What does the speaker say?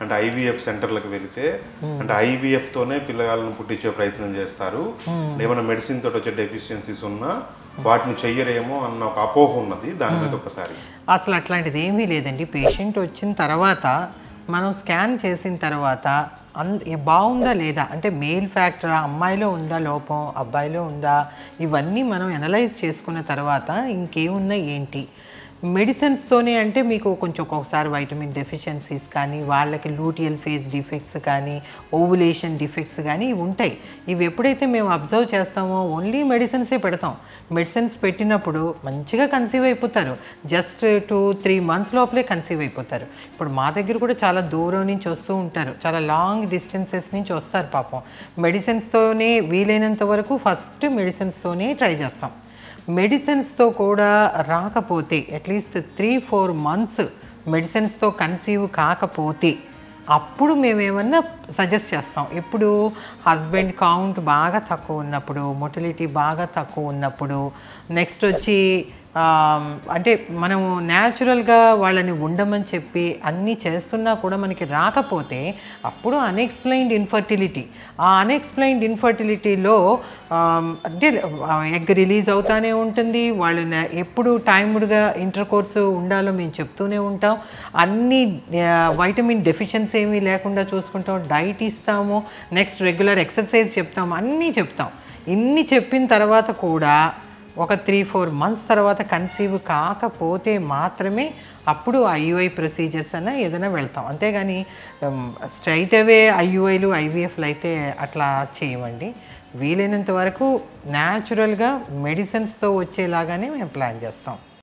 అంటే ఐవీఎఫ్ సెంటర్లకు వెళితే అంటే ఐవీఎఫ్తోనే పిల్లగాళ్ళను పుట్టించే ప్రయత్నం చేస్తారు, ఏమైనా మెడిసిన్ తోటి వచ్చే డెఫిషియన్సీస్ ఉన్నా వాటిని చెయ్యరేమో అన్న ఒక అపోహ ఉన్నది. దాని మీద ఒకసారి అసలు అట్లాంటిది ఏమీ లేదండి. పేషెంట్ వచ్చిన తర్వాత మనం స్కాన్ చేసిన తర్వాత బాగుందా లేదా అంటే మెయిల్ ఫ్యాక్టర్ అమ్మాయిలో ఉందా లోపం, అబ్బాయిలో ఉందా, ఇవన్నీ మనం అనలైజ్ చేసుకున్న తర్వాత ఇంకేమున్నా ఏంటి మెడిసిన్స్తోనే అంటే మీకు కొంచెం ఒక్కొక్కసారి వైటమిన్ డెఫిషియన్సీస్ కానీ, వాళ్ళకి లూటియల్ ఫేజ్ డిఫెక్ట్స్ కానీ, ఓవులేషన్ డిఫెక్ట్స్ కానీ ఇవి ఉంటాయి. ఇవి ఎప్పుడైతే మేము అబ్జర్వ్ చేస్తామో ఓన్లీ మెడిసిన్సే పెడతాం. మెడిసిన్స్ పెట్టినప్పుడు మంచిగా కన్సీవ్ అయిపోతారు. జస్ట్ 2-3 months లోపలే కన్సీవ్ అయిపోతారు. ఇప్పుడు మా దగ్గర కూడా చాలా దూరం నుంచి వస్తూ ఉంటారు, చాలా లాంగ్ డిస్టెన్సెస్ నుంచి వస్తారు పాపం. మెడిసిన్స్తోనే వీలైనంత వరకు ఫస్ట్ మెడిసిన్స్తోనే ట్రై చేస్తాం. మెడిసిన్స్తో కూడా రాకపోతే అట్లీస్ట్ 3-4 months మెడిసిన్స్తో కన్సీవ్ కాకపోతే అప్పుడు మేమేమన్నా సజెస్ట్ చేస్తాం. ఇప్పుడు హస్బెండ్ కౌంట్ బాగా తక్కువ ఉన్నప్పుడు, మొటిలిటీ బాగా తక్కువ ఉన్నప్పుడు, నెక్స్ట్ వచ్చి అంటే మనము న్యాచురల్గా వాళ్ళని ఉండమని చెప్పి అన్నీ చేస్తున్నా కూడా మనకి రాకపోతే అప్పుడు అన్ఎక్స్ప్లెయిన్డ్ ఇన్ఫర్టిలిటీ. ఆ అన్ఎక్స్ప్లెయిన్డ్ ఇన్ఫర్టిలిటీలో అంటే ఎగ్ రిలీజ్ అవుతానే ఉంటుంది. వాళ్ళు ఎప్పుడు టైమ్డ్గా ఇంటర్ కోర్సు ఉండాలో మేము చెప్తూనే ఉంటాం. అన్ని వైటమిన్ డెఫిషియన్సీ ఏమీ లేకుండా చూసుకుంటాం, డైట్ ఇస్తాము, నెక్స్ట్ రెగ్యులర్ ఎక్సర్సైజ్ చెప్తాము, అన్నీ చెప్తాం. ఇన్ని చెప్పిన తర్వాత కూడా ఒక 3-4 months తర్వాత కన్సీవ్ కాకపోతే మాత్రమే అప్పుడు ఐయుఐ ప్రొసీజర్స్ అన్న ఏదైనా వెళ్తాం. అంతేగాని స్ట్రైట్ అవే ఐయుఐలు ఐవీఎఫ్లు అయితే అట్లా చేయమండి. వీలైనంత వరకు న్యాచురల్గా మెడిసిన్స్తో వచ్చేలాగానే మేము ప్లాన్ చేస్తాం.